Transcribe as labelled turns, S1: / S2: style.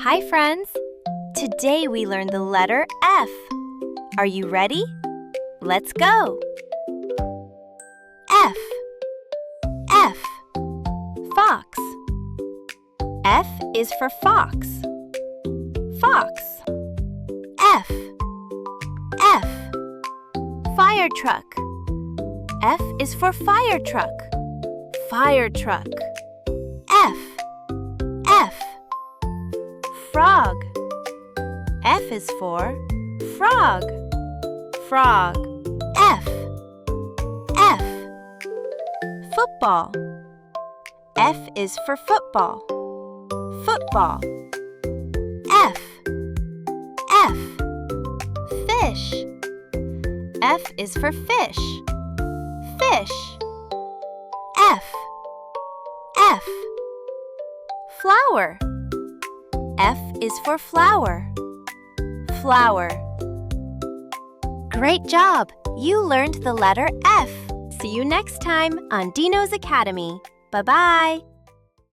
S1: Hi, friends! Today we learned the letter F. Are you ready? Let's go! F. F. Fox. F is for fox. Fox. F. F. Firetruck. F is for firetruck. Firetruck. F. F. Frog. F is for frog. Frog. F. F. Football. F is for football. Football. F. F. Fish. F is for fish. Fish. F. F. Flower. F is for flower. Flower. Great job! You learned the letter F. See you next time on Deno's Academy. Bye-bye!